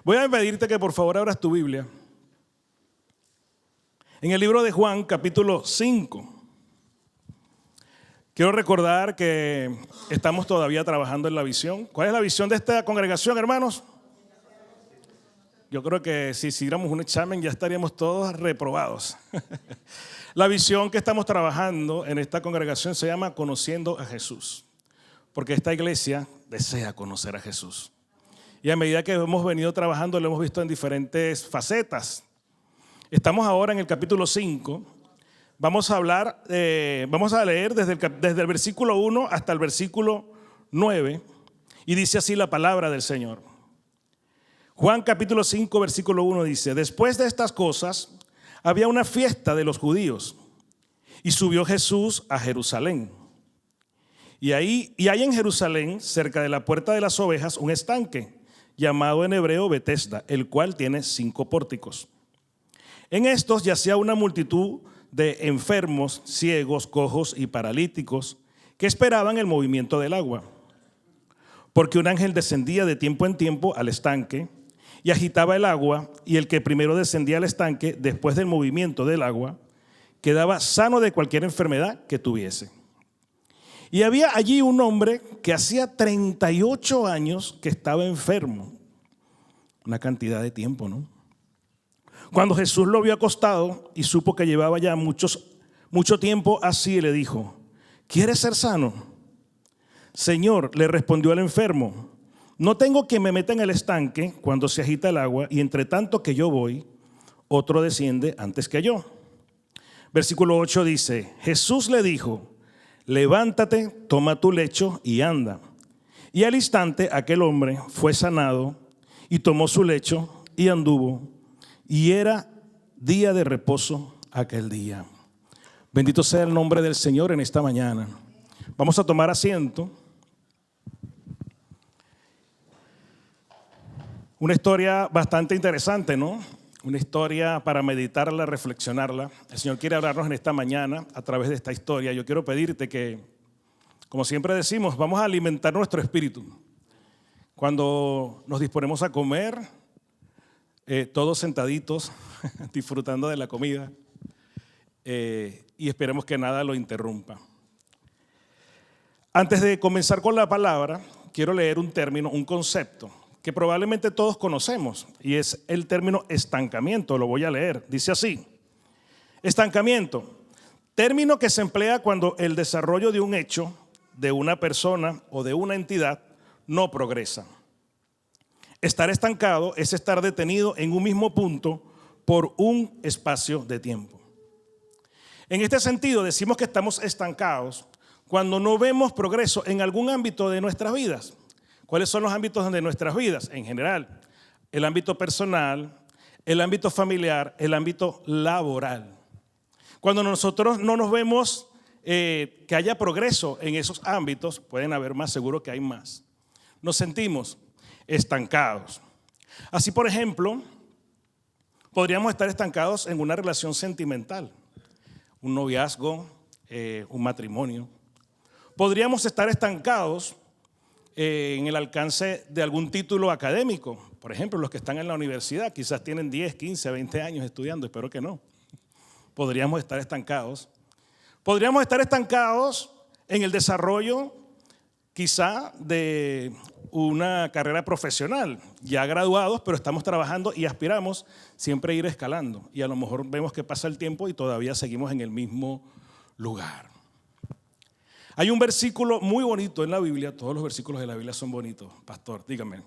Voy a pedirte que por favor abras tu Biblia en el libro de Juan, capítulo 5. Quiero recordar que estamos todavía trabajando en la visión. ¿Cuál es la visión de esta congregación, hermanos? Yo creo que si hiciéramos un examen ya estaríamos todos reprobados. La visión que estamos trabajando en esta congregación se llama Conociendo a Jesús, porque esta iglesia desea conocer a Jesús. Y a medida que hemos venido trabajando lo hemos visto en diferentes facetas. Estamos ahora en el capítulo 5. Vamos a leer desde el versículo 1 hasta el versículo 9. Y dice así la palabra del Señor. Juan capítulo 5, versículo 1 dice: Después de estas cosas había una fiesta de los judíos y subió Jesús a Jerusalén. Y hay en Jerusalén, cerca de la puerta de las ovejas, un estanque llamado en hebreo Betesda, el cual tiene 5 pórticos. En estos yacía una multitud de enfermos, ciegos, cojos y paralíticos que esperaban el movimiento del agua. Porque un ángel descendía de tiempo en tiempo al estanque y agitaba el agua, y el que primero descendía al estanque después del movimiento del agua quedaba sano de cualquier enfermedad que tuviese. Y había allí un hombre que hacía 38 años que estaba enfermo. Una cantidad de tiempo, ¿no? Cuando Jesús lo vio acostado y supo que llevaba ya mucho tiempo así, le dijo: ¿Quieres ser sano? Señor, le respondió el enfermo, no tengo quien me meta en el estanque cuando se agita el agua, y entre tanto que yo voy, otro desciende antes que yo. Versículo 8 dice: Jesús le dijo: levántate, toma tu lecho y anda. Y al instante aquel hombre fue sanado y tomó su lecho y anduvo. Y era día de reposo aquel día. Bendito sea el nombre del Señor en esta mañana. Vamos a tomar asiento. Una historia bastante interesante, ¿no? Una historia para meditarla, reflexionarla. El Señor quiere hablarnos en esta mañana a través de esta historia. Yo quiero pedirte que, como siempre decimos, vamos a alimentar nuestro espíritu. Cuando nos disponemos a comer, todos sentaditos, disfrutando de la comida, y esperemos que nada lo interrumpa. Antes de comenzar con la palabra, quiero leer un término, un concepto que probablemente todos conocemos, y es el término estancamiento. Lo voy a leer. Dice así: estancamiento, término que se emplea cuando el desarrollo de un hecho, de una persona o de una entidad no progresa. Estar estancado es estar detenido en un mismo punto por un espacio de tiempo. En este sentido, decimos que estamos estancados cuando no vemos progreso en algún ámbito de nuestras vidas. ¿Cuáles son los ámbitos de nuestras vidas? En general, el ámbito personal, el ámbito familiar, el ámbito laboral. Cuando nosotros no nos vemos que haya progreso en esos ámbitos, pueden haber más, seguro que hay más. Nos sentimos estancados. Así, por ejemplo, podríamos estar estancados en una relación sentimental, un noviazgo, un matrimonio. Podríamos estar estancados en el alcance de algún título académico. Por ejemplo, los que están en la universidad quizás tienen 10, 15, 20 años estudiando, espero que no. Podríamos estar estancados. Podríamos estar estancados en el desarrollo quizá de una carrera profesional, ya graduados, pero estamos trabajando y aspiramos siempre a ir escalando. Y a lo mejor vemos que pasa el tiempo y todavía seguimos en el mismo lugar. Hay un versículo muy bonito en la Biblia. Todos los versículos de la Biblia son bonitos, pastor, dígame.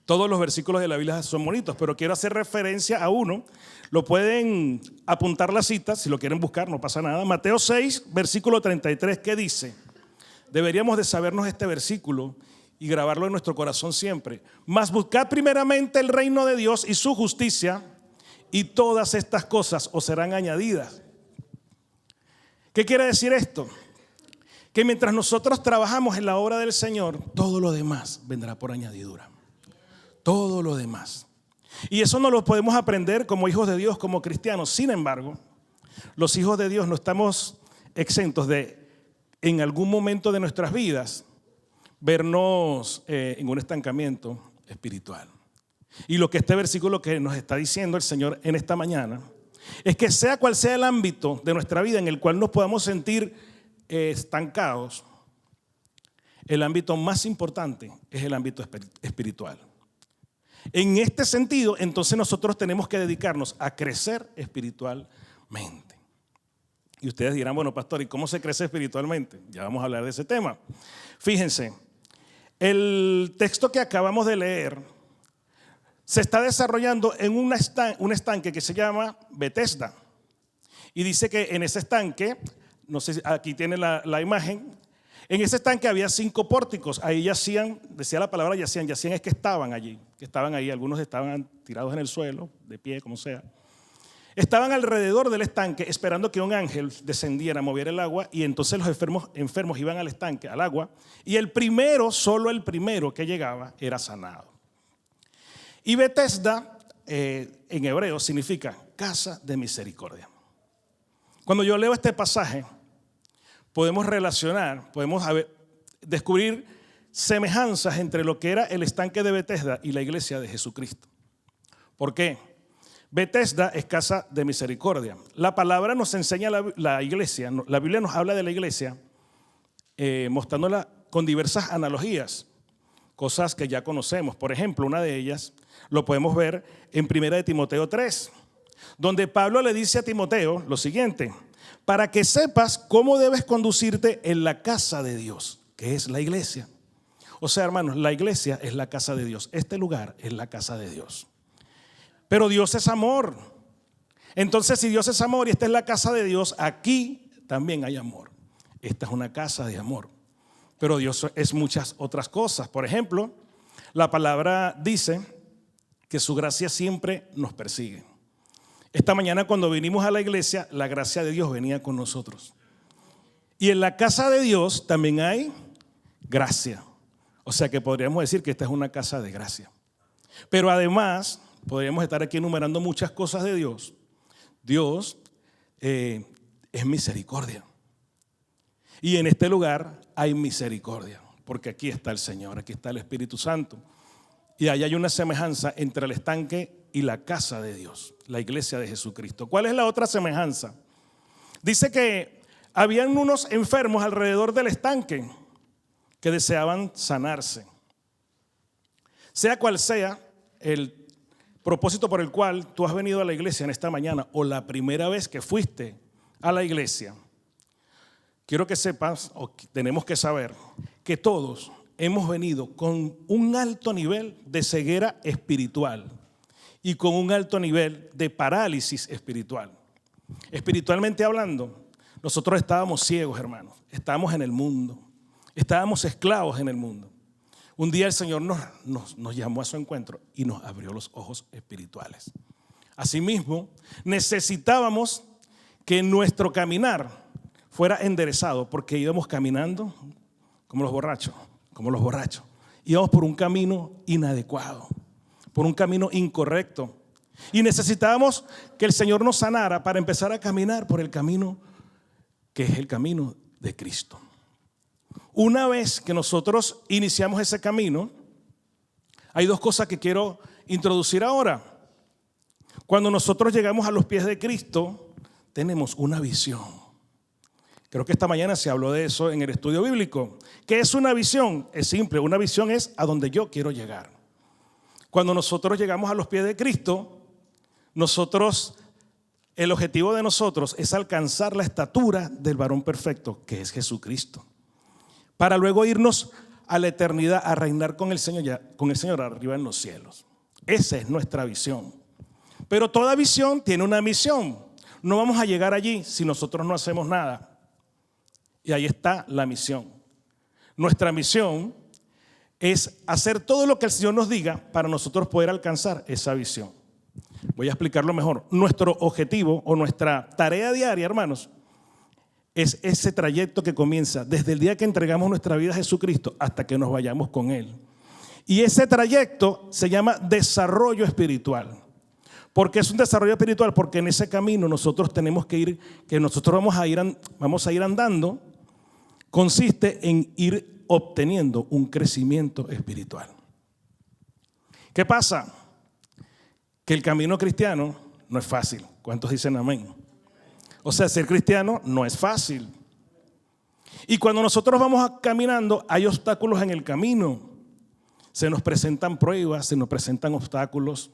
Todos los versículos de la Biblia son bonitos, pero quiero hacer referencia a uno. Lo pueden apuntar la cita, si lo quieren buscar, no pasa nada. Mateo 6, versículo 33, ¿qué dice? Deberíamos de sabernos este versículo y grabarlo en nuestro corazón siempre. Mas buscad primeramente el reino de Dios y su justicia, y todas estas cosas os serán añadidas. ¿Qué quiere decir esto? Que mientras nosotros trabajamos en la obra del Señor, todo lo demás vendrá por añadidura. Todo lo demás. Y eso no lo podemos aprender como hijos de Dios, como cristianos. Sin embargo, los hijos de Dios no estamos exentos de, en algún momento de nuestras vidas, vernos en un estancamiento espiritual. Y lo que este versículo que nos está diciendo el Señor en esta mañana es que sea cual sea el ámbito de nuestra vida en el cual nos podamos sentir estancados, el ámbito más importante es el ámbito espiritual. En este sentido, entonces nosotros tenemos que dedicarnos a crecer espiritualmente. Y ustedes dirán, bueno, pastor, ¿y cómo se crece espiritualmente? Ya vamos a hablar de ese tema. Fíjense, el texto que acabamos de leer se está desarrollando en un estanque que se llama Betesda. Y dice que en ese estanque, no sé, aquí tiene la imagen, en ese estanque había 5 pórticos. Ahí yacían, decía la palabra yacían es que estaban allí, algunos estaban tirados en el suelo, de pie, como sea. Estaban alrededor del estanque esperando que un ángel descendiera, moviera el agua, y entonces los enfermos iban al estanque, al agua, y solo el primero que llegaba era sanado. Y Betesda en hebreo significa casa de misericordia. Cuando yo leo este pasaje, podemos relacionar, descubrir semejanzas entre lo que era el estanque de Betesda y la iglesia de Jesucristo. ¿Por qué? Betesda es casa de misericordia. La palabra nos enseña la iglesia, la Biblia nos habla de la iglesia, mostrándola con diversas analogías, cosas que ya conocemos. Por ejemplo, una de ellas lo podemos ver en 1 Timoteo 3, donde Pablo le dice a Timoteo lo siguiente: para que sepas cómo debes conducirte en la casa de Dios, que es la iglesia. O sea, hermanos, la iglesia es la casa de Dios. Este lugar es la casa de Dios. Pero Dios es amor. Entonces, si Dios es amor y esta es la casa de Dios, aquí también hay amor. Esta es una casa de amor. Pero Dios es muchas otras cosas. Por ejemplo, la palabra dice que su gracia siempre nos persigue. Esta mañana cuando vinimos a la iglesia, la gracia de Dios venía con nosotros. Y en la casa de Dios también hay gracia. O sea que podríamos decir que esta es una casa de gracia. Pero además, podríamos estar aquí enumerando muchas cosas de Dios. Dios es misericordia. Y en este lugar hay misericordia, porque aquí está el Señor, aquí está el Espíritu Santo. Y ahí hay una semejanza entre el estanque y la casa de Dios, la iglesia de Jesucristo. ¿Cuál es la otra semejanza? Dice que habían unos enfermos alrededor del estanque que deseaban sanarse. Sea cual sea el propósito por el cual tú has venido a la iglesia en esta mañana o la primera vez que fuiste a la iglesia, quiero que sepas, o tenemos que saber, que todos hemos venido con un alto nivel de ceguera espiritual y con un alto nivel de parálisis espiritual. Espiritualmente hablando, nosotros estábamos ciegos, hermanos. Estábamos en el mundo. Estábamos esclavos en el mundo. Un día el Señor nos llamó a su encuentro y nos abrió los ojos espirituales. Asimismo, necesitábamos que nuestro caminar fuera enderezado, porque íbamos caminando como los borrachos. Íbamos por un camino inadecuado, por un camino incorrecto. Y necesitábamos que el Señor nos sanara para empezar a caminar por el camino que es el camino de Cristo. Una vez que nosotros iniciamos ese camino, hay 2 cosas que quiero introducir ahora. Cuando nosotros llegamos a los pies de Cristo, tenemos una visión. Creo que esta mañana se habló de eso en el estudio bíblico. ¿Qué es una visión? Es simple, una visión es a donde yo quiero llegar. Cuando nosotros llegamos a los pies de Cristo, el objetivo de nosotros es alcanzar la estatura del varón perfecto, que es Jesucristo, para luego irnos a la eternidad a reinar con el Señor arriba en los cielos. Esa es nuestra visión. Pero toda visión tiene una misión. No vamos a llegar allí si nosotros no hacemos nada. Y ahí está la misión. Nuestra misión es hacer todo lo que el Señor nos diga para nosotros poder alcanzar esa visión. Voy a explicarlo mejor. Nuestro objetivo o nuestra tarea diaria, hermanos, es ese trayecto que comienza desde el día que entregamos nuestra vida a Jesucristo hasta que nos vayamos con Él. Y ese trayecto se llama desarrollo espiritual. ¿Por qué es un desarrollo espiritual? Porque en ese camino nosotros tenemos que ir, que nosotros vamos a ir andando, consiste en ir obteniendo un crecimiento espiritual. ¿Qué pasa? que el camino cristiano no es fácil. ¿Cuántos dicen amén? O sea, ser cristiano no es fácil. Y cuando nosotros vamos caminando, hay obstáculos en el camino. Se nos presentan pruebas, se nos presentan obstáculos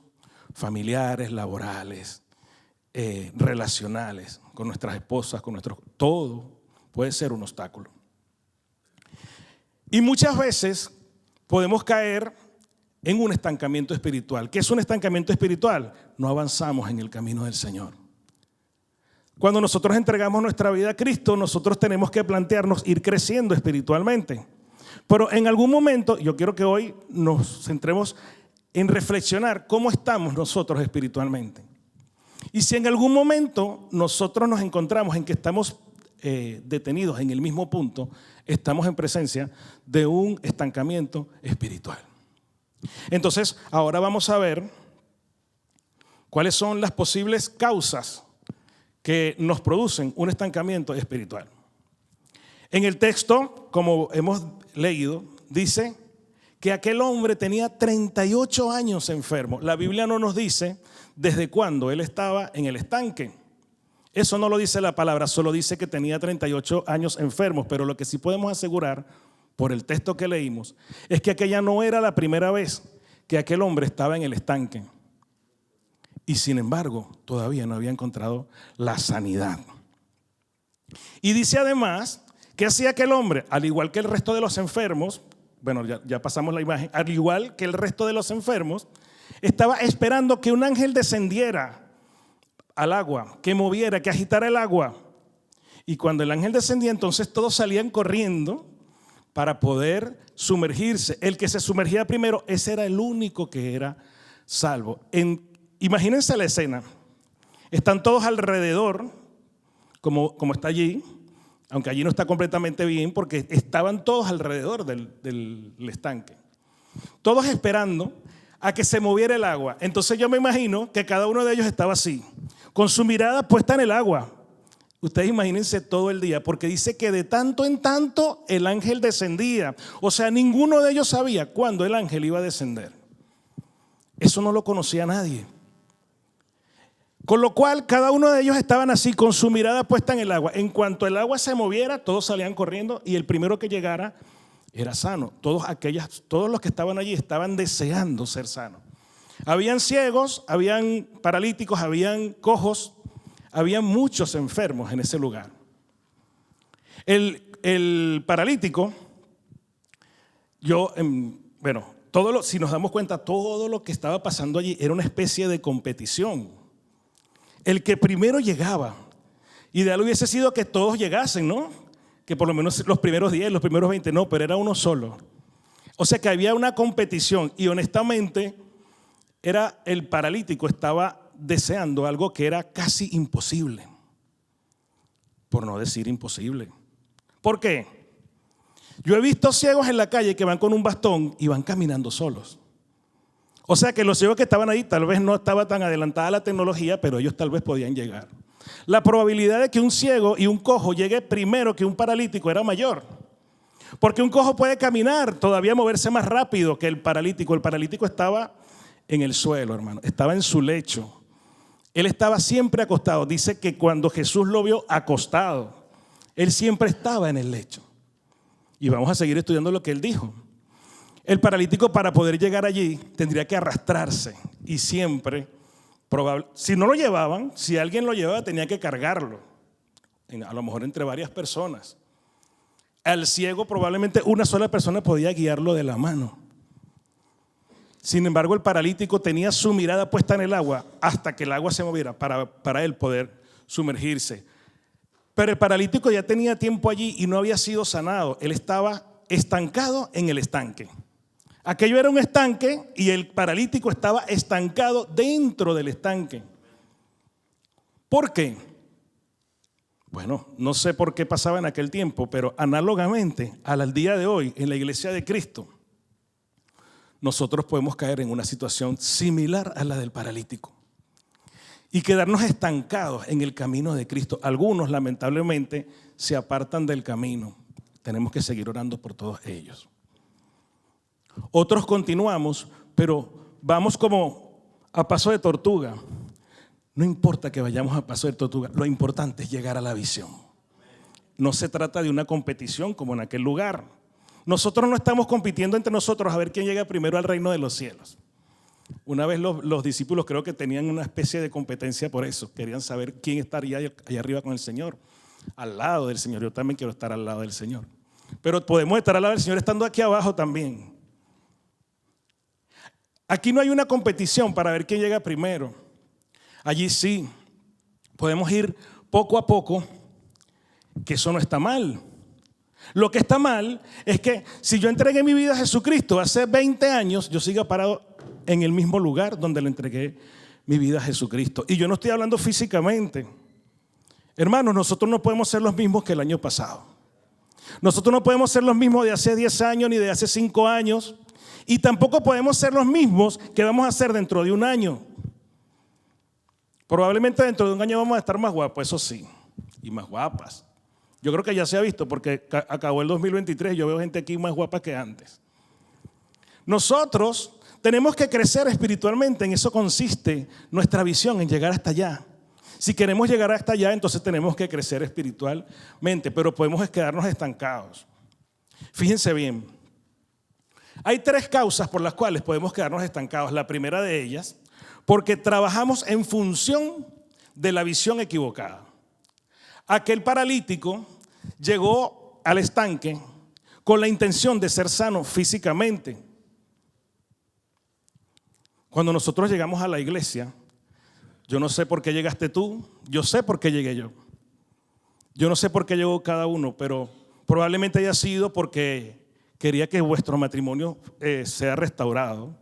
familiares, laborales, relacionales, con nuestras esposas, con nuestros... Todo puede ser un obstáculo. Y muchas veces podemos caer en un estancamiento espiritual. ¿Qué es un estancamiento espiritual? No avanzamos en el camino del Señor. Cuando nosotros entregamos nuestra vida a Cristo, nosotros tenemos que plantearnos ir creciendo espiritualmente. Pero en algún momento, yo quiero que hoy nos centremos en reflexionar cómo estamos nosotros espiritualmente. Y si en algún momento nosotros nos encontramos en que estamos detenidos en el mismo punto, estamos en presencia de un estancamiento espiritual. Entonces, ahora vamos a ver cuáles son las posibles causas que nos producen un estancamiento espiritual. En el texto, como hemos leído, dice que aquel hombre tenía 38 años enfermo. La Biblia no nos dice desde cuándo él estaba en el estanque. Eso no lo dice la palabra, solo dice que tenía 38 años enfermos, pero lo que sí podemos asegurar por el texto que leímos es que aquella no era la primera vez que aquel hombre estaba en el estanque. Y sin embargo, todavía no había encontrado la sanidad. Y dice además, ¿qué hacía aquel hombre? Al igual que el resto de los enfermos, bueno, ya pasamos la imagen, al igual que el resto de los enfermos, estaba esperando que un ángel descendiera al agua, que moviera, que agitara el agua. Y cuando el ángel descendía, entonces todos salían corriendo para poder sumergirse. El que se sumergía primero, ese era el único que era salvo. Imagínense la escena. Están todos alrededor, como está allí, aunque allí no está completamente bien, porque estaban todos alrededor del estanque. Todos esperando a que se moviera el agua. Entonces yo me imagino que cada uno de ellos estaba así, con su mirada puesta en el agua. Ustedes imagínense todo el día, porque dice que de tanto en tanto el ángel descendía. O sea, ninguno de ellos sabía cuándo el ángel iba a descender. Eso no lo conocía nadie. Con lo cual, cada uno de ellos estaban así, con su mirada puesta en el agua. En cuanto el agua se moviera, todos salían corriendo y el primero que llegara era sano. Todos los que estaban allí estaban deseando ser sanos. Habían ciegos, habían paralíticos, habían cojos, habían muchos enfermos en ese lugar. El paralítico, si nos damos cuenta, todo lo que estaba pasando allí era una especie de competición. El que primero llegaba, ideal hubiese sido que todos llegasen, ¿no? Que por lo menos los primeros 10, los primeros 20, no, pero era uno solo. O sea que había una competición y honestamente el paralítico estaba deseando algo que era casi imposible, por no decir imposible. ¿Por qué? Yo he visto ciegos en la calle que van con un bastón y van caminando solos. O sea que los ciegos que estaban ahí tal vez no estaba tan adelantada la tecnología, pero ellos tal vez podían llegar. La probabilidad de que un ciego y un cojo llegue primero que un paralítico era mayor. Porque un cojo puede caminar, todavía moverse más rápido que el paralítico. El paralítico estaba en el suelo, hermano, estaba en su lecho. Él estaba siempre acostado. Dice que cuando Jesús lo vio acostado, él siempre estaba en el lecho. Y vamos a seguir estudiando lo que él dijo. El paralítico, para poder llegar allí, tendría que arrastrarse y siempre, si no lo llevaban, si alguien lo llevaba, tenía que cargarlo, a lo mejor entre varias personas. Al ciego probablemente una sola persona podía guiarlo de la mano. Sin embargo, el paralítico tenía su mirada puesta en el agua hasta que el agua se moviera para él poder sumergirse. Pero el paralítico ya tenía tiempo allí y no había sido sanado. Él estaba estancado en el estanque. Aquello era un estanque y el paralítico estaba estancado dentro del estanque. ¿Por qué? Bueno, no sé por qué pasaba en aquel tiempo, pero análogamente al día de hoy en la iglesia de Cristo, nosotros podemos caer en una situación similar a la del paralítico y quedarnos estancados en el camino de Cristo. Algunos lamentablemente se apartan del camino. Tenemos que seguir orando por todos ellos. Otros continuamos, pero vamos como a paso de tortuga. No importa que vayamos a paso de tortuga, lo importante es llegar a la visión. No se trata de una competición como en aquel lugar. Nosotros no estamos compitiendo entre nosotros a ver quién llega primero al reino de los cielos. Una vez los discípulos creo que tenían una especie de competencia por eso. Querían saber quién estaría allá arriba con el Señor, al lado del Señor. Yo también quiero estar al lado del Señor. Pero podemos estar al lado del Señor estando aquí abajo también. Aquí no hay una competición para ver quién llega primero. Allí sí, podemos ir poco a poco, que eso no está mal. Lo que está mal es que si yo entregué mi vida a Jesucristo hace 20 años, yo siga parado en el mismo lugar donde le entregué mi vida a Jesucristo. Y yo no estoy hablando físicamente. Hermanos, nosotros no podemos ser los mismos que el año pasado. Nosotros no podemos ser los mismos de hace 10 años ni de hace 5 años. Y tampoco podemos ser los mismos que vamos a ser dentro de un año. Probablemente dentro de un año vamos a estar más guapos, eso sí, y más guapas. Yo creo que ya se ha visto porque acabó el 2023 y yo veo gente aquí más guapa que antes. Nosotros tenemos que crecer espiritualmente, en eso consiste nuestra visión, en llegar hasta allá. Si queremos llegar hasta allá, entonces tenemos que crecer espiritualmente, pero podemos quedarnos estancados. Fíjense bien, hay 3 causas por las cuales podemos quedarnos estancados. La primera de ellas, porque trabajamos en función de la visión equivocada. Aquel paralítico llegó al estanque con la intención de ser sano físicamente. Cuando nosotros llegamos a la iglesia, yo no sé por qué llegaste tú, yo sé por qué llegué yo. Yo no sé por qué llegó cada uno, pero probablemente haya sido porque quería que vuestro matrimonio sea restaurado.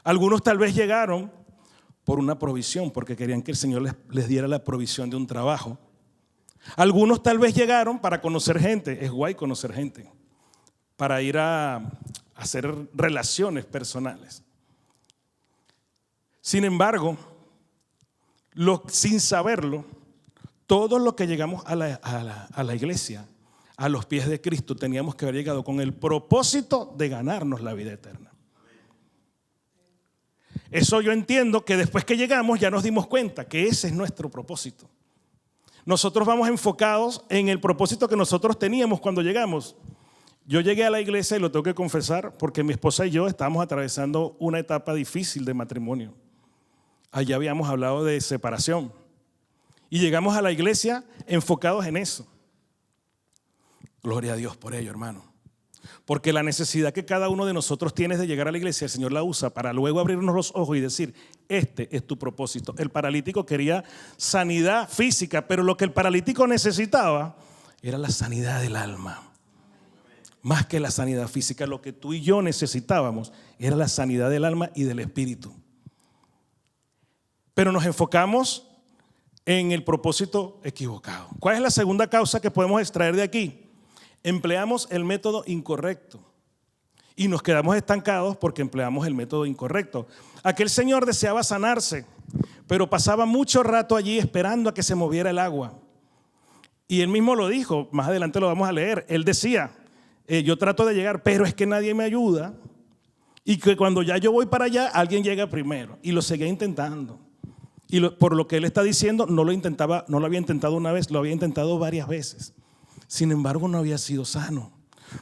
Algunos tal vez llegaron por una provisión, porque querían que el Señor les diera la provisión de un trabajo. Algunos tal vez llegaron para conocer gente, es guay conocer gente, para ir a hacer relaciones personales. Sin embargo, sin saberlo, todos los que llegamos a la iglesia, a los pies de Cristo, teníamos que haber llegado con el propósito de ganarnos la vida eterna. Eso yo entiendo que después que llegamos ya nos dimos cuenta que ese es nuestro propósito. Nosotros vamos enfocados en el propósito que nosotros teníamos cuando llegamos. Yo llegué a la iglesia y lo tengo que confesar porque mi esposa y yo estábamos atravesando una etapa difícil de matrimonio. Allá habíamos hablado de separación y llegamos a la iglesia enfocados en eso. Gloria a Dios por ello, hermano. Porque la necesidad que cada uno de nosotros tiene de llegar a la iglesia, el Señor la usa para luego abrirnos los ojos y decir, este es tu propósito. El paralítico quería sanidad física, pero lo que el paralítico necesitaba era la sanidad del alma. Más que la sanidad física, lo que tú y yo necesitábamos era la sanidad del alma y del espíritu. Pero nos enfocamos en el propósito equivocado. ¿Cuál es la segunda causa que podemos extraer de aquí? Empleamos el método incorrecto y nos quedamos estancados porque empleamos el método incorrecto. Aquel señor deseaba sanarse, pero pasaba mucho rato allí esperando a que se moviera el agua. Y él mismo lo dijo, más adelante lo vamos a leer. Él decía, yo trato de llegar, pero es que nadie me ayuda. Y que cuando ya yo voy para allá, alguien llega primero. Y lo seguía intentando. Y por lo que él está diciendo, no lo había intentado una vez, lo había intentado varias veces. Sin embargo, no había sido sano,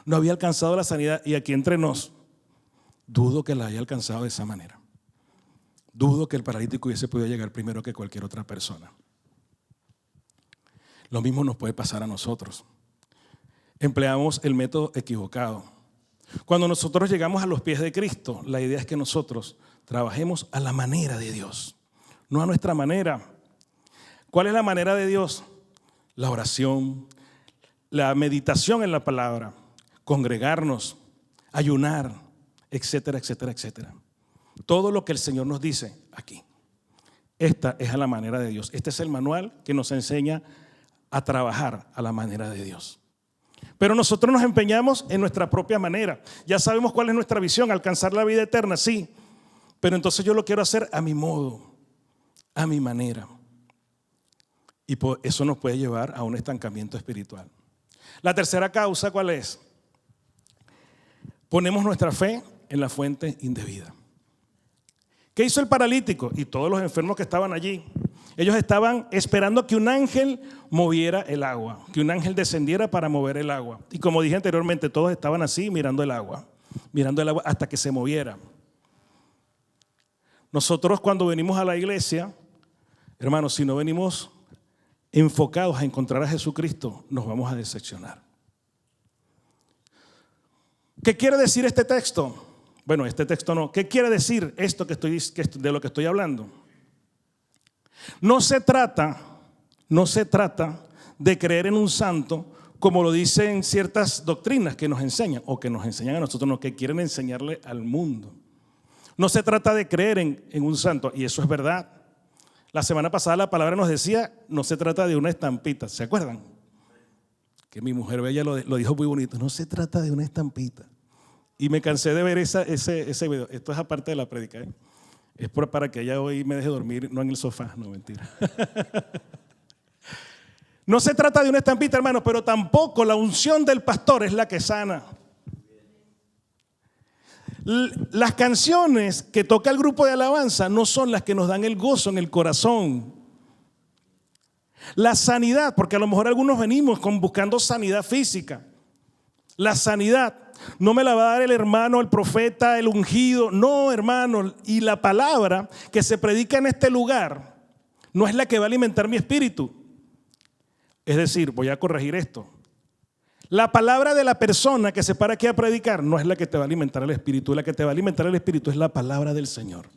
no había alcanzado la sanidad. Y aquí entre nos, dudo que la haya alcanzado de esa manera. Dudo que el paralítico hubiese podido llegar primero que cualquier otra persona. Lo mismo nos puede pasar a nosotros. Empleamos el método equivocado. Cuando nosotros llegamos a los pies de Cristo, la idea es que nosotros trabajemos a la manera de Dios, no a nuestra manera. ¿Cuál es la manera de Dios? La oración, la meditación en la palabra, congregarnos, ayunar, etcétera, etcétera, etcétera. Todo lo que el Señor nos dice aquí. Esta es a la manera de Dios. Este es el manual que nos enseña a trabajar a la manera de Dios. Pero nosotros nos empeñamos en nuestra propia manera. Ya sabemos cuál es nuestra visión, alcanzar la vida eterna, sí. Pero entonces yo lo quiero hacer a mi modo, a mi manera. Y eso nos puede llevar a un estancamiento espiritual. La tercera causa, ¿cuál es? Ponemos nuestra fe en la fuente indebida. ¿Qué hizo el paralítico y todos los enfermos que estaban allí? Ellos estaban esperando que un ángel moviera el agua, que un ángel descendiera para mover el agua. Y como dije anteriormente, todos estaban así mirando el agua hasta que se moviera. Nosotros cuando venimos a la iglesia, hermanos, si no venimos enfocados a encontrar a Jesucristo, nos vamos a decepcionar. ¿Qué quiere decir este texto? Bueno, este texto no. ¿Qué quiere decir esto de lo que estoy hablando? No se trata de creer en un santo como lo dicen ciertas doctrinas que nos enseñan o que nos enseñan a nosotros, no, que quieren enseñarle al mundo. No se trata de creer en un santo, y eso es verdad. La semana pasada la palabra nos decía, no se trata de una estampita, ¿se acuerdan? Que mi mujer bella lo dijo muy bonito, no se trata de una estampita. Y me cansé de ver ese video. Esto es aparte de la prédica, ¿eh? Es para que ella hoy me deje dormir, no en el sofá, no, mentira. No se trata de una estampita, hermano, pero tampoco la unción del pastor es la que sana. Las canciones que toca el grupo de alabanza no son las que nos dan el gozo en el corazón. La sanidad, porque a lo mejor algunos venimos buscando sanidad física. La sanidad no me la va a dar el hermano, el profeta, el ungido. No, hermano. Y la palabra que se predica en este lugar no es la que va a alimentar mi espíritu. Es decir, voy a corregir esto. La palabra de la persona que se para aquí a predicar no es la que te va a alimentar el espíritu. La que te va a alimentar el espíritu es la palabra del Señor.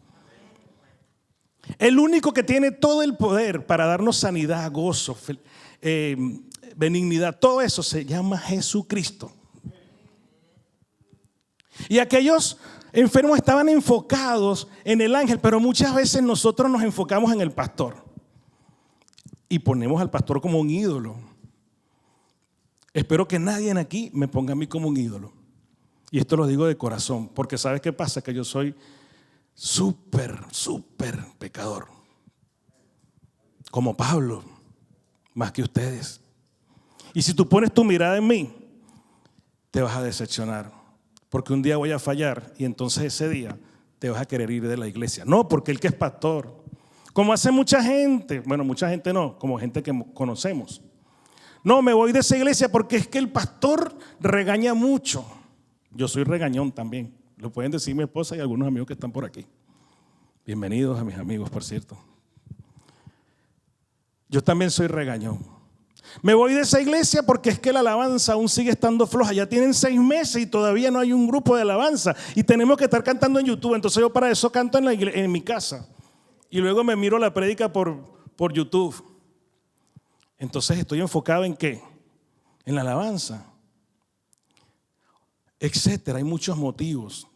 El único que tiene todo el poder para darnos sanidad, gozo, benignidad, todo eso se llama Jesucristo. Y aquellos enfermos estaban enfocados en el ángel, pero muchas veces nosotros nos enfocamos en el pastor y ponemos al pastor como un ídolo. Espero que nadie aquí me ponga a mí como un ídolo. Y esto lo digo de corazón, porque ¿sabes qué pasa? Que yo soy súper pecador. Como Pablo, más que ustedes. Y si tú pones tu mirada en mí, te vas a decepcionar. Porque un día voy a fallar y entonces ese día te vas a querer ir de la iglesia. No, porque el que es pastor, como hace mucha gente, bueno, mucha gente no, como gente que conocemos. No, me voy de esa iglesia porque es que el pastor regaña mucho. Yo soy regañón también. Lo pueden decir mi esposa y algunos amigos que están por aquí. Bienvenidos a mis amigos, por cierto. Yo también soy regañón. Me voy de esa iglesia porque es que la alabanza aún sigue estando floja. Ya tienen 6 meses y todavía no hay un grupo de alabanza. Y tenemos que estar cantando en YouTube. Entonces yo para eso canto en mi casa. Y luego me miro la prédica por YouTube. Entonces estoy enfocado ¿en qué? En la alabanza, etcétera. Hay muchos motivos.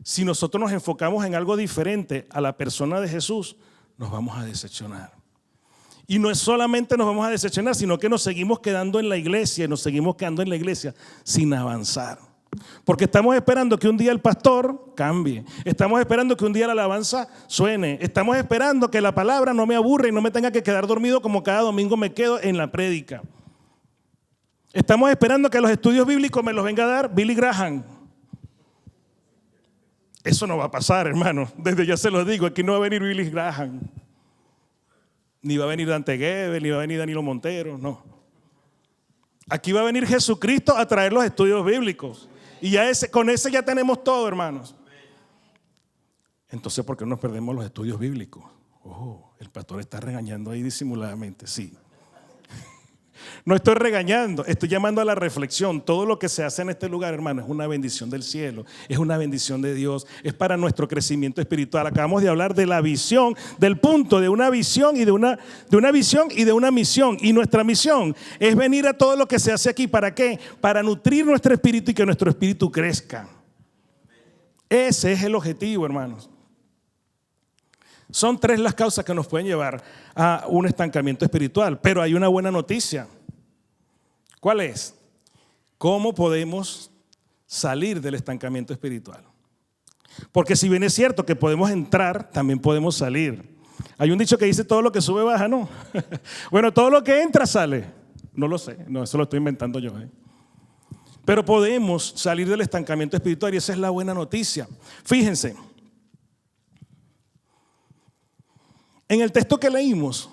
Si nosotros nos enfocamos en algo diferente a la persona de Jesús, nos vamos a decepcionar. Y no es solamente nos vamos a decepcionar, sino que nos seguimos quedando en la iglesia, sin avanzar. Porque estamos esperando que un día el pastor cambie. Estamos esperando que un día la alabanza suene. Estamos esperando que la palabra no me aburra y no me tenga que quedar dormido como cada domingo me quedo en la prédica. Estamos esperando que los estudios bíblicos me los venga a dar Billy Graham. Eso no va a pasar, hermano. Desde ya se los digo, aquí no va a venir Billy Graham. Ni va a venir Dante Gebel, ni va a venir Danilo Montero, no. Aquí va a venir Jesucristo a traer los estudios bíblicos. Y ya con ese ya tenemos todo, hermanos. Entonces, ¿por qué nos perdemos los estudios bíblicos? Oh, el pastor está regañando ahí disimuladamente, sí. No estoy regañando, estoy llamando a la reflexión. Todo lo que se hace en este lugar, hermano, es una bendición del cielo, es una bendición de Dios, es para nuestro crecimiento espiritual. Acabamos de hablar de la visión, del punto de una visión y de una visión y de una misión. Y nuestra misión es venir a todo lo que se hace aquí. ¿Para qué? Para nutrir nuestro espíritu y que nuestro espíritu crezca. Ese es el objetivo, hermanos. Son 3 las causas que nos pueden llevar a un estancamiento espiritual, pero hay una buena noticia. ¿Cuál es? ¿Cómo podemos salir del estancamiento espiritual? Porque si bien es cierto que podemos entrar, también podemos salir. Hay un dicho que dice todo lo que sube baja, ¿no? Bueno, todo lo que entra sale. No lo sé, no, eso lo estoy inventando yo. Pero podemos salir del estancamiento espiritual y esa es la buena noticia. Fíjense. En el texto que leímos,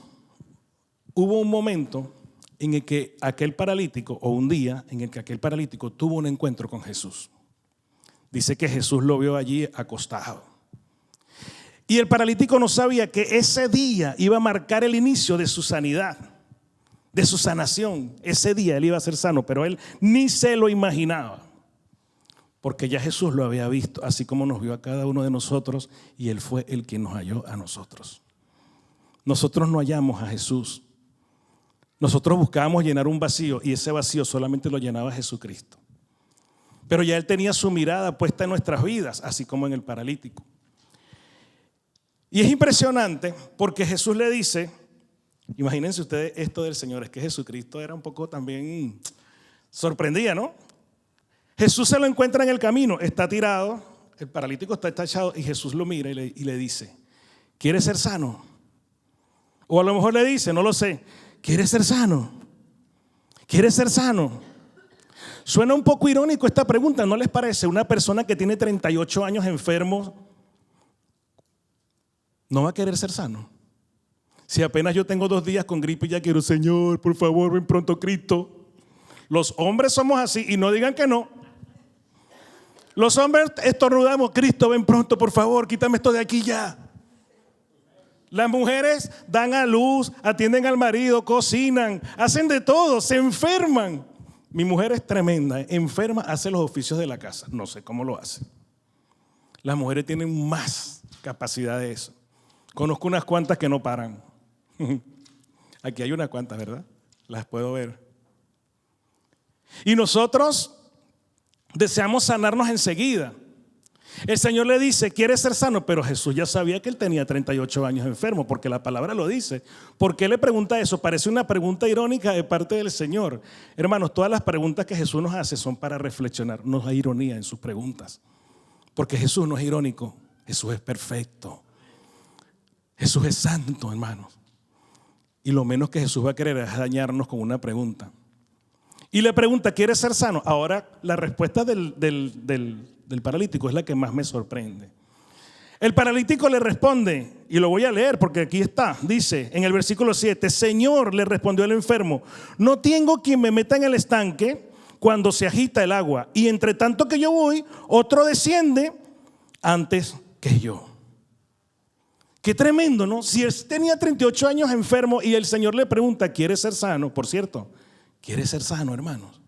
hubo un momento en el que aquel paralítico, o un día en el que aquel paralítico tuvo un encuentro con Jesús. Dice que Jesús lo vio allí acostado. Y el paralítico no sabía que ese día iba a marcar el inicio de su sanidad, de su sanación. Ese día él iba a ser sano, pero él ni se lo imaginaba. Porque ya Jesús lo había visto, así como nos vio a cada uno de nosotros, y Él fue el que nos halló a nosotros. Nosotros no hallamos a Jesús. Nosotros buscábamos llenar un vacío, y ese vacío solamente lo llenaba Jesucristo. Pero ya Él tenía su mirada puesta en nuestras vidas, así como en el paralítico. Y es impresionante porque Jesús le dice, imagínense ustedes esto del Señor, es que Jesucristo era un poco también sorprendía, ¿no? Jesús se lo encuentra en el camino, está tirado, el paralítico está echado y Jesús lo mira y le dice, ¿quieres ser sano? O a lo mejor le dice, no lo sé, ¿quieres ser sano? ¿Quieres ser sano? Suena un poco irónico esta pregunta, ¿no les parece? Una persona que tiene 38 años enfermo, ¿no va a querer ser sano? Si apenas yo tengo 2 días con gripe y ya quiero, Señor, por favor, ven pronto Cristo. Los hombres somos así y no digan que no. Los hombres estornudamos, Cristo, ven pronto, por favor, quítame esto de aquí ya. Las mujeres dan a luz, atienden al marido, cocinan, hacen de todo, se enferman. Mi mujer es tremenda, enferma, hace los oficios de la casa, no sé cómo lo hace. Las mujeres tienen más capacidad de eso. Conozco unas cuantas que no paran. Aquí hay unas cuantas, ¿verdad? Las puedo ver. Y nosotros deseamos sanarnos enseguida. El Señor le dice, ¿quieres ser sano? Pero Jesús ya sabía que él tenía 38 años enfermo, porque la palabra lo dice. ¿Por qué le pregunta eso? Parece una pregunta irónica de parte del Señor. Hermanos, todas las preguntas que Jesús nos hace son para reflexionar. No hay ironía en sus preguntas. Porque Jesús no es irónico, Jesús es perfecto. Jesús es santo, hermanos. Y lo menos que Jesús va a querer es dañarnos con una pregunta. Y le pregunta, ¿quieres ser sano? Ahora la respuesta del paralítico es la que más me sorprende. El paralítico le responde, y lo voy a leer porque aquí está, dice en el versículo 7, Señor, le respondió el enfermo, no tengo quien me meta en el estanque cuando se agita el agua, y entre tanto que yo voy, otro desciende antes que yo. Qué tremendo, ¿no? Si él tenía 38 años enfermo y el Señor le pregunta, ¿quieres ser sano? Por cierto, ¿quieres ser sano, hermanos?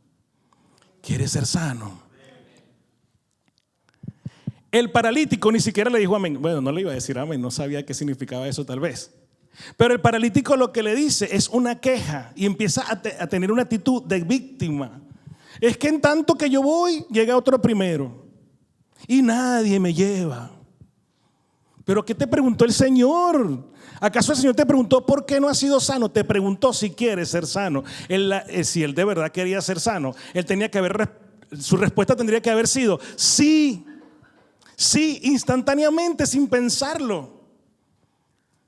¿Quieres ser sano? El paralítico ni siquiera le dijo amén. Bueno, no le iba a decir amén, no sabía qué significaba eso tal vez. Pero el paralítico lo que le dice es una queja y empieza a tener una actitud de víctima. Es que en tanto que yo voy, llega otro primero y nadie me lleva. ¿Pero qué te preguntó el Señor? ¿Acaso el Señor te preguntó por qué no has sido sano? Te preguntó si quieres ser sano. Si él de verdad quería ser sano, su respuesta tendría que haber sido sí. Sí, instantáneamente, sin pensarlo.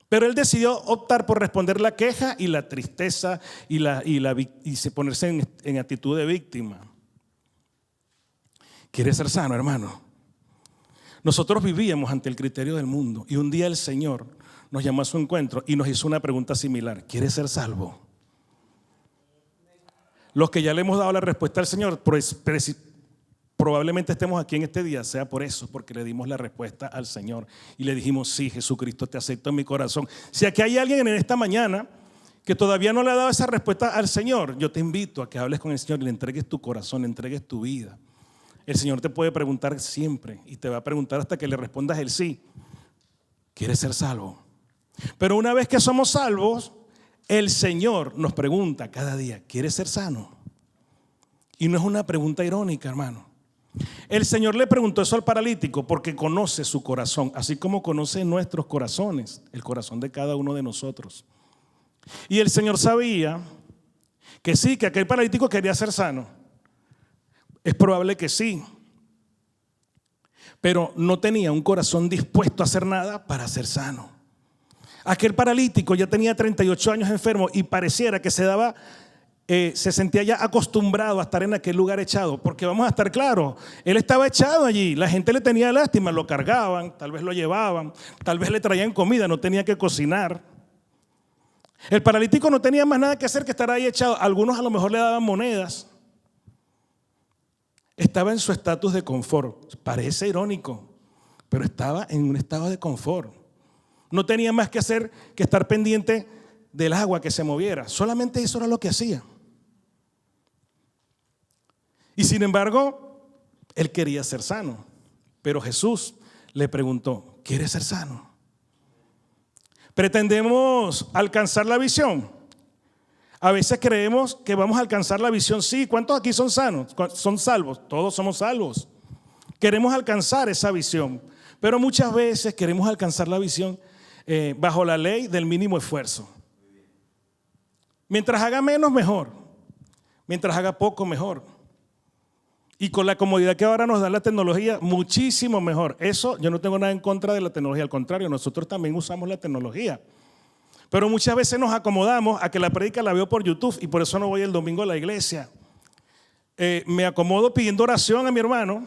Pero él decidió optar por responder la queja y la tristeza y ponerse en actitud de víctima. ¿Quieres ser sano, hermano? Nosotros vivíamos ante el criterio del mundo y un día el Señor nos llamó a su encuentro y nos hizo una pregunta similar. ¿Quieres ser salvo? Los que ya le hemos dado la respuesta al Señor, probablemente estemos aquí en este día, sea por eso, porque le dimos la respuesta al Señor y le dijimos, sí, Jesucristo, te acepto en mi corazón. Si aquí hay alguien en esta mañana que todavía no le ha dado esa respuesta al Señor, yo te invito a que hables con el Señor y le entregues tu corazón, le entregues tu vida. El Señor te puede preguntar siempre y te va a preguntar hasta que le respondas el sí. ¿Quieres ser salvo? Pero una vez que somos salvos, el Señor nos pregunta cada día, ¿quieres ser sano? Y no es una pregunta irónica, hermano. El Señor le preguntó eso al paralítico porque conoce su corazón, así como conoce nuestros corazones, el corazón de cada uno de nosotros. Y el Señor sabía que sí, que aquel paralítico quería ser sano. Es probable que sí, pero no tenía un corazón dispuesto a hacer nada para ser sano. Aquel paralítico ya tenía 38 años enfermo y pareciera que se sentía ya acostumbrado a estar en aquel lugar echado, porque vamos a estar claros, él estaba echado allí, la gente le tenía lástima, lo cargaban, tal vez lo llevaban, tal vez le traían comida, no tenía que cocinar. El paralítico no tenía más nada que hacer que estar ahí echado. Algunos a lo mejor le daban monedas. Estaba en su estatus de confort. Parece irónico, pero estaba en un estado de confort. No tenía más que hacer que estar pendiente del agua que se moviera. Solamente eso era lo que hacía. Y sin embargo, él quería ser sano. Pero Jesús le preguntó, ¿quieres ser sano? ¿Pretendemos alcanzar la visión? A veces creemos que vamos a alcanzar la visión. Sí, ¿cuántos aquí son sanos? ¿Son salvos? Todos somos salvos. Queremos alcanzar esa visión, pero muchas veces queremos alcanzar la visión bajo la ley del mínimo esfuerzo. Mientras haga menos, mejor. Mientras haga poco, mejor. Y con la comodidad que ahora nos da la tecnología, muchísimo mejor. Eso, yo no tengo nada en contra de la tecnología, al contrario, nosotros también usamos la tecnología. Pero muchas veces nos acomodamos a que la prédica la veo por YouTube y por eso no voy el domingo a la iglesia. Me acomodo pidiendo oración a mi hermano,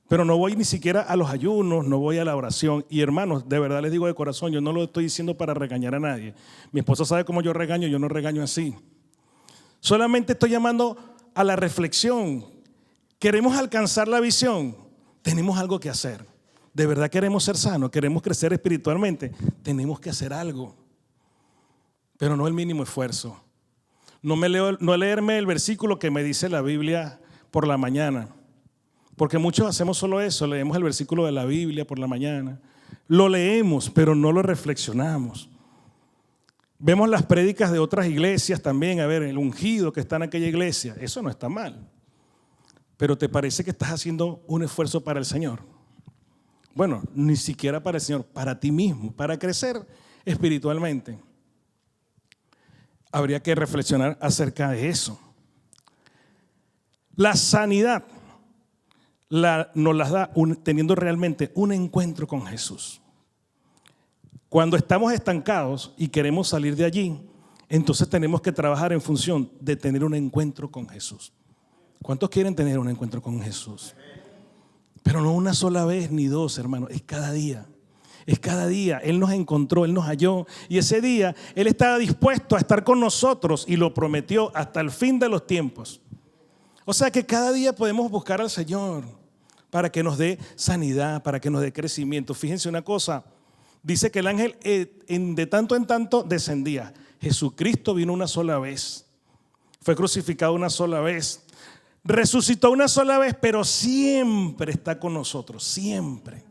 pero no voy ni siquiera a los ayunos, no voy a la oración. Y hermanos, de verdad les digo de corazón, yo no lo estoy diciendo para regañar a nadie. Mi esposa sabe cómo yo regaño, yo no regaño así. Solamente estoy llamando a la reflexión. ¿Queremos alcanzar la visión? Tenemos algo que hacer. ¿De verdad queremos ser sanos? ¿Queremos crecer espiritualmente? Tenemos que hacer algo. Pero no el mínimo esfuerzo. No leerme el versículo que me dice la Biblia por la mañana. Porque muchos hacemos solo eso, leemos el versículo de la Biblia por la mañana. Lo leemos, pero no lo reflexionamos. Vemos las prédicas de otras iglesias también, a ver, el ungido que está en aquella iglesia. Eso no está mal. Pero ¿te parece que estás haciendo un esfuerzo para el Señor? Bueno, ni siquiera para el Señor, para ti mismo, para crecer espiritualmente. Habría que reflexionar acerca de eso. La sanidad nos las da teniendo realmente un encuentro con Jesús. Cuando estamos estancados y queremos salir de allí, entonces tenemos que trabajar en función de tener un encuentro con Jesús. ¿Cuántos quieren tener un encuentro con Jesús? Pero no una sola vez ni dos, hermanos, es cada día. Es cada día. Él nos encontró, Él nos halló. Y ese día Él estaba dispuesto a estar con nosotros y lo prometió hasta el fin de los tiempos. O sea que cada día podemos buscar al Señor para que nos dé sanidad, para que nos dé crecimiento. Fíjense una cosa, dice que el ángel de tanto en tanto descendía. Jesucristo vino una sola vez, fue crucificado una sola vez, resucitó una sola vez, pero siempre está con nosotros, siempre.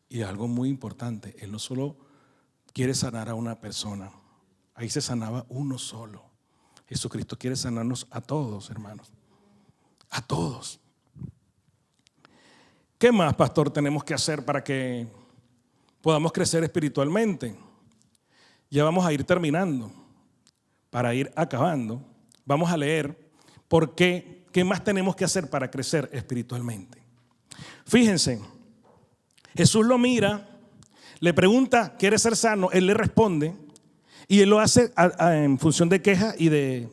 Y algo muy importante, Él no solo quiere sanar a una persona, ahí se sanaba uno solo. Jesucristo quiere sanarnos a todos, hermanos, a todos. ¿Qué más, pastor, tenemos que hacer para que podamos crecer espiritualmente? Ya vamos a ir terminando. Para ir acabando, vamos a leer por qué más tenemos que hacer para crecer espiritualmente. Fíjense, Jesús lo mira, le pregunta, ¿quieres ser sano? Él le responde y él lo hace en función de queja y de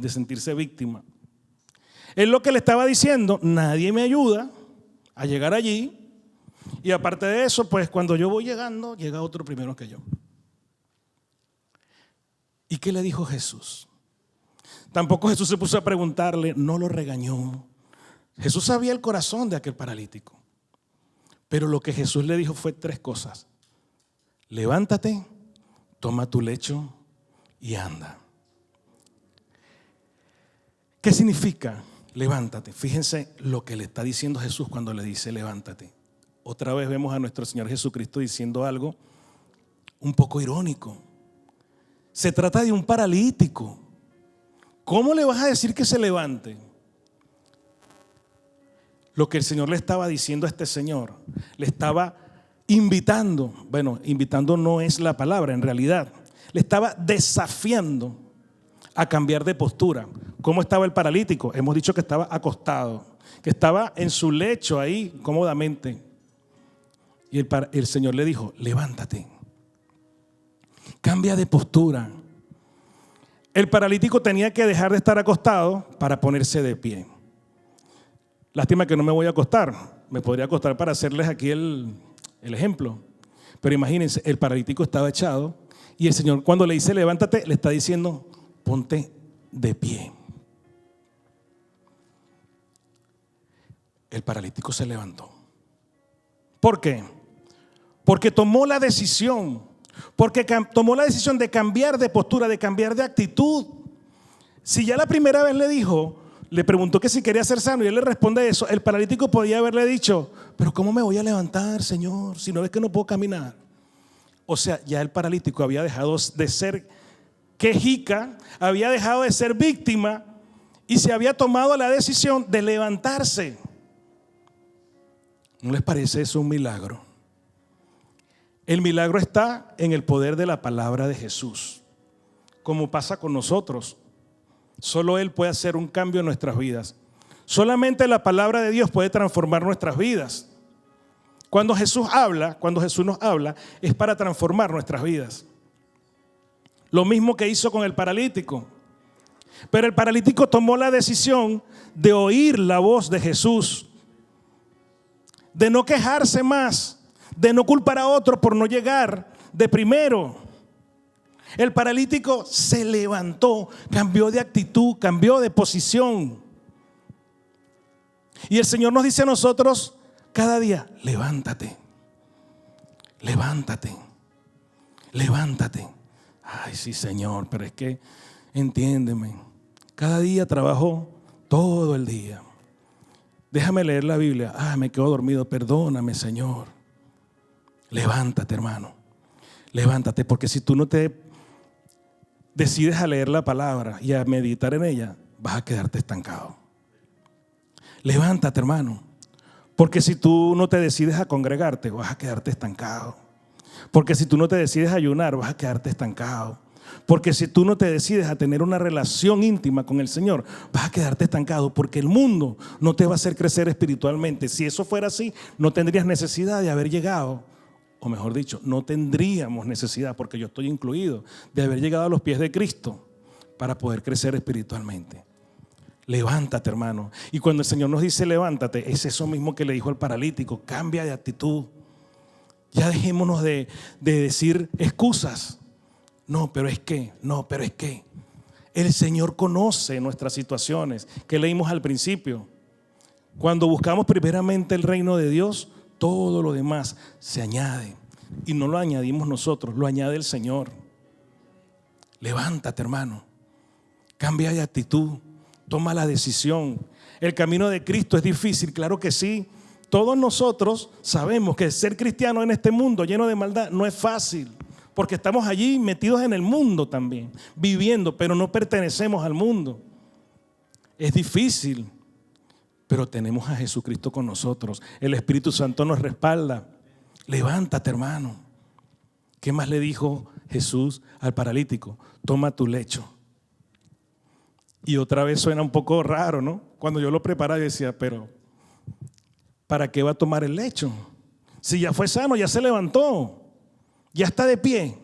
sentirse víctima. Él lo que le estaba diciendo, nadie me ayuda a llegar allí, y aparte de eso, pues cuando yo voy llegando, llega otro primero que yo. ¿Y qué le dijo Jesús? Tampoco Jesús se puso a preguntarle, no lo regañó. Jesús sabía el corazón de aquel paralítico, pero lo que Jesús le dijo fue tres cosas: levántate, toma tu lecho y anda. ¿Qué significa levántate? Fíjense lo que le está diciendo Jesús cuando le dice levántate. Otra vez vemos a nuestro Señor Jesucristo diciendo algo un poco irónico. Se trata de un paralítico. ¿Cómo le vas a decir que se levante? Lo que el Señor le estaba diciendo a este señor, le estaba invitando, bueno, invitando no es la palabra en realidad, le estaba desafiando a cambiar de postura. ¿Cómo estaba el paralítico? Hemos dicho que estaba acostado, que estaba en su lecho ahí cómodamente. Y el Señor le dijo, levántate, cambia de postura. El paralítico tenía que dejar de estar acostado para ponerse de pie. Lástima que no me voy a acostar, me podría acostar para hacerles aquí el ejemplo. Pero imagínense, el paralítico estaba echado y el Señor cuando le dice levántate, le está diciendo ponte de pie. El paralítico se levantó. ¿Por qué? Porque tomó la decisión. Porque tomó la decisión de cambiar de postura, de cambiar de actitud. Si ya la primera vez le preguntó que si quería ser sano y él le responde eso, el paralítico podía haberle dicho, pero ¿cómo me voy a levantar, Señor, si no ves que no puedo caminar? O sea, ya el paralítico había dejado de ser quejica, había dejado de ser víctima y se había tomado la decisión de levantarse. ¿No les parece eso un milagro? El milagro está en el poder de la palabra de Jesús. Como pasa con nosotros, solo Él puede hacer un cambio en nuestras vidas. Solamente la palabra de Dios puede transformar nuestras vidas. Cuando Jesús nos habla, es para transformar nuestras vidas. Lo mismo que hizo con el paralítico. Pero el paralítico tomó la decisión de oír la voz de Jesús, de no quejarse más, de no culpar a otro por no llegar de primero. El paralítico se levantó, cambió de actitud, cambió de posición. Y el Señor nos dice a nosotros cada día, levántate, levántate, levántate. Ay, sí, Señor, pero es que, entiéndeme, cada día trabajo todo el día. Déjame leer la Biblia. Me quedo dormido, perdóname, Señor. Levántate, hermano, levántate, porque si tú no te decides a leer la palabra y a meditar en ella, vas a quedarte estancado. Levántate, hermano, porque si tú no te decides a congregarte, vas a quedarte estancado. Porque si tú no te decides a ayunar, vas a quedarte estancado. Porque si tú no te decides a tener una relación íntima con el Señor, vas a quedarte estancado, porque el mundo no te va a hacer crecer espiritualmente. Si eso fuera así, no tendrías necesidad de haber llegado, o mejor dicho, no tendríamos necesidad, porque yo estoy incluido, de haber llegado a los pies de Cristo para poder crecer espiritualmente. Levántate, hermano. Y cuando el Señor nos dice levántate, es eso mismo que le dijo al paralítico, cambia de actitud. Ya dejémonos de decir excusas. No, pero es que. El Señor conoce nuestras situaciones, que leímos al principio. Cuando buscamos primeramente el reino de Dios, todo lo demás se añade. Y no lo añadimos nosotros, lo añade el Señor. Levántate, hermano. Cambia de actitud. Toma la decisión. El camino de Cristo es difícil, claro que sí. Todos nosotros sabemos que ser cristiano en este mundo lleno de maldad no es fácil, porque estamos allí metidos en el mundo también, viviendo, pero no pertenecemos al mundo. Es difícil, pero tenemos a Jesucristo con nosotros. El Espíritu Santo nos respalda. Levántate, hermano. ¿Qué más le dijo Jesús al paralítico? Toma tu lecho. Y otra vez suena un poco raro, ¿no? Cuando yo lo preparaba decía, pero ¿para qué va a tomar el lecho? Si ya fue sano, ya se levantó, ya está de pie.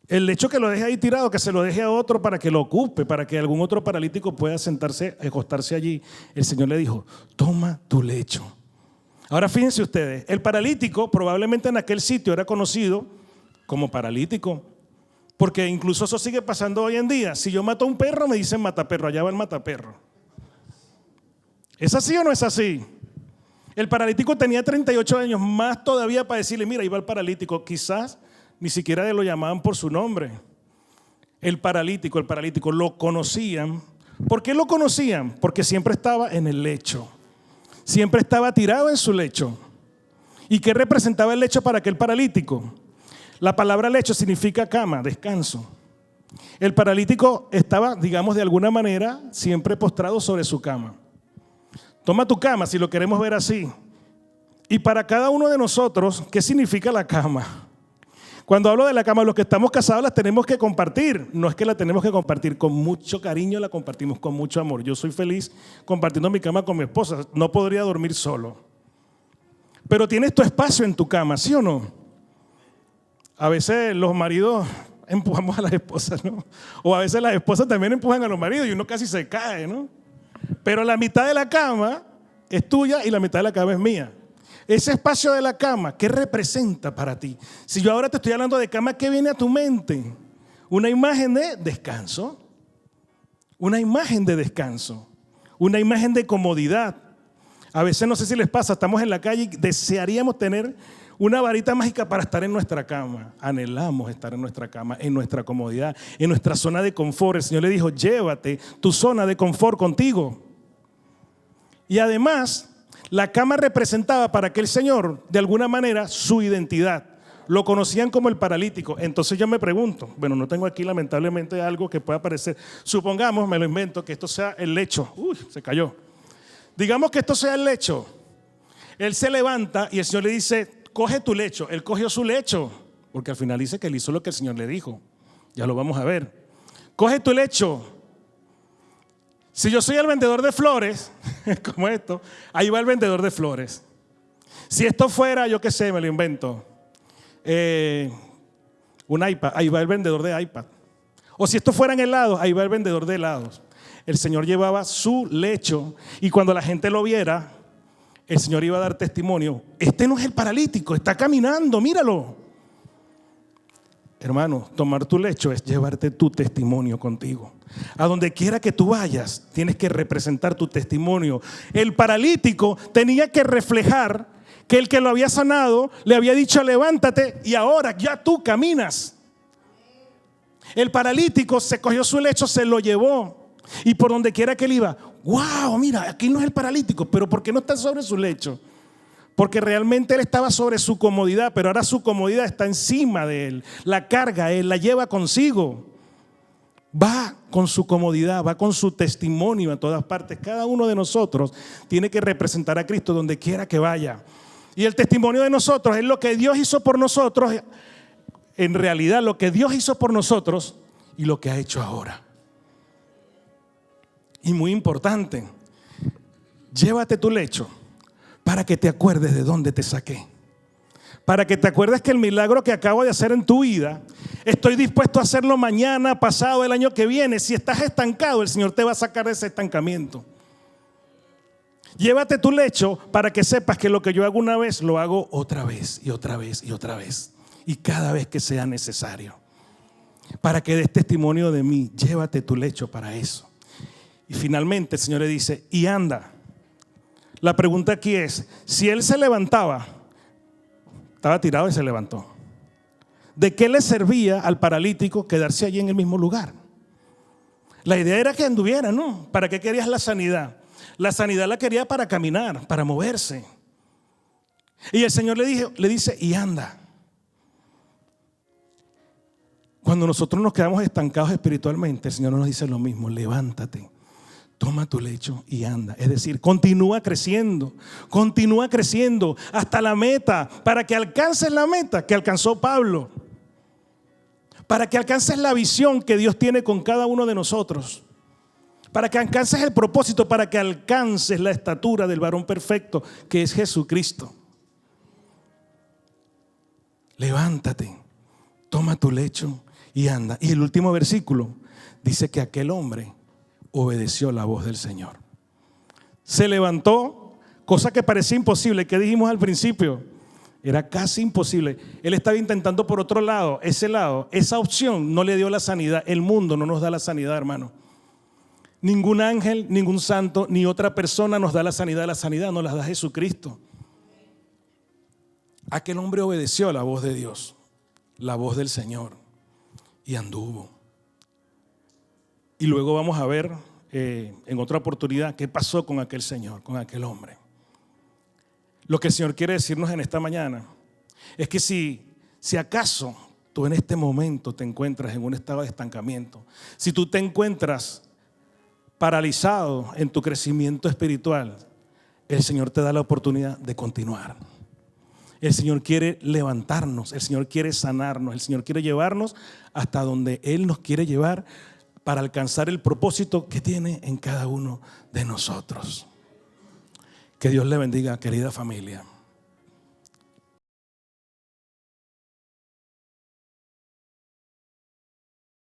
El lecho que lo deje ahí tirado, que se lo deje a otro para que lo ocupe, para que algún otro paralítico pueda sentarse, acostarse allí. El Señor le dijo, toma tu lecho. Ahora fíjense ustedes, el paralítico probablemente en aquel sitio era conocido como paralítico, porque incluso eso sigue pasando hoy en día. Si yo mato a un perro, me dicen mataperro, allá va el mataperro. ¿Es así o no es así? El paralítico tenía 38 años, más todavía para decirle, mira, ahí va el paralítico. Quizás ni siquiera lo llamaban por su nombre. El paralítico, lo conocían. ¿Por qué lo conocían? Porque siempre estaba en el lecho. Siempre estaba tirado en su lecho. ¿Y qué representaba el lecho para aquel paralítico? La palabra lecho significa cama, descanso. El paralítico estaba, digamos, de alguna manera, siempre postrado sobre su cama. Toma tu cama, si lo queremos ver así. Y para cada uno de nosotros, ¿qué significa la cama? Cuando hablo de la cama, los que estamos casados las tenemos que compartir. No es que la tenemos que compartir con mucho cariño, la compartimos con mucho amor. Yo soy feliz compartiendo mi cama con mi esposa. No podría dormir solo. Pero tienes tu espacio en tu cama, ¿sí o no? A veces los maridos empujamos a las esposas, ¿no? O a veces las esposas también empujan a los maridos y uno casi se cae, ¿no? Pero la mitad de la cama es tuya y la mitad de la cama es mía. Ese espacio de la cama, ¿qué representa para ti? Si yo ahora te estoy hablando de cama, ¿qué viene a tu mente? Una imagen de descanso, una imagen de descanso, una imagen de comodidad. A veces no sé si les pasa, estamos en la calle y desearíamos tener una varita mágica para estar en nuestra cama. Anhelamos estar en nuestra cama, en nuestra comodidad, en nuestra zona de confort. El Señor le dijo, llévate tu zona de confort contigo. Y además, la cama representaba para aquel señor, de alguna manera, su identidad. Lo conocían como el paralítico. Entonces yo me pregunto, bueno, no tengo aquí lamentablemente algo que pueda aparecer. Supongamos, me lo invento, que esto sea el lecho. Uy, se cayó. Digamos que esto sea el lecho. Él se levanta y el Señor le dice, coge tu lecho. Él cogió su lecho, porque al final dice que él hizo lo que el Señor le dijo. Ya lo vamos a ver. Coge tu lecho. Si yo soy el vendedor de flores, como esto, ahí va el vendedor de flores. Si esto fuera, yo qué sé, me lo invento, un iPad, ahí va el vendedor de iPad. O si esto fueran helados, ahí va el vendedor de helados. El Señor llevaba su lecho y cuando la gente lo viera, el Señor iba a dar testimonio. Este no es el paralítico, está caminando, míralo. Hermano, tomar tu lecho es llevarte tu testimonio contigo. A donde quiera que tú vayas, tienes que representar tu testimonio. El paralítico tenía que reflejar que el que lo había sanado le había dicho levántate y ahora ya tú caminas. El paralítico se cogió su lecho, se lo llevó y por donde quiera que él iba, wow, mira, aquí no es el paralítico, pero ¿por qué no está sobre su lecho? Porque realmente él estaba sobre su comodidad, pero ahora su comodidad está encima de él. La carga, él la lleva consigo. Va con su comodidad, va con su testimonio a todas partes. Cada uno de nosotros tiene que representar a Cristo donde quiera que vaya. Y el testimonio de nosotros es lo que Dios hizo por nosotros. En realidad, lo que Dios hizo por nosotros y lo que ha hecho ahora. Y muy importante, llévate tu lecho. Para que te acuerdes de dónde te saqué. Para que te acuerdes que el milagro que acabo de hacer en tu vida, estoy dispuesto a hacerlo mañana, pasado, el año que viene. Si estás estancado, el Señor te va a sacar de ese estancamiento. Llévate tu lecho para que sepas que lo que yo hago una vez, lo hago otra vez y otra vez y otra vez. Y cada vez que sea necesario. Para que des testimonio de mí, llévate tu lecho para eso. Y finalmente el Señor le dice, y anda. La pregunta aquí es, si él se levantaba, estaba tirado y se levantó, ¿de qué le servía al paralítico quedarse allí en el mismo lugar? La idea era que anduviera, ¿no? ¿Para qué querías la sanidad? La sanidad la quería para caminar, para moverse. Y el Señor le dice, y anda. Cuando nosotros nos quedamos estancados espiritualmente, el Señor nos dice lo mismo, levántate. Toma tu lecho y anda. Es decir, continúa creciendo hasta la meta, para que alcances la meta que alcanzó Pablo, para que alcances la visión que Dios tiene con cada uno de nosotros, para que alcances el propósito, para que alcances la estatura del varón perfecto que es Jesucristo. Levántate, toma tu lecho y anda. Y el último versículo dice que aquel hombre obedeció la voz del Señor. Se levantó, cosa que parecía imposible, que dijimos al principio, era casi imposible. Él estaba intentando por otro lado, esa opción no le dio la sanidad. El mundo no nos da la sanidad, hermano. Ningún ángel, ningún santo, ni otra persona nos da la sanidad nos la da Jesucristo. Aquel hombre obedeció a la voz de Dios, la voz del Señor, y anduvo. Y luego vamos a ver en otra oportunidad qué pasó con aquel señor, con aquel hombre. Lo que el Señor quiere decirnos en esta mañana es que si acaso tú en este momento te encuentras en un estado de estancamiento, si tú te encuentras paralizado en tu crecimiento espiritual, el Señor te da la oportunidad de continuar. El Señor quiere levantarnos, el Señor quiere sanarnos, el Señor quiere llevarnos hasta donde Él nos quiere llevar, para alcanzar el propósito que tiene en cada uno de nosotros. Que Dios le bendiga, querida familia.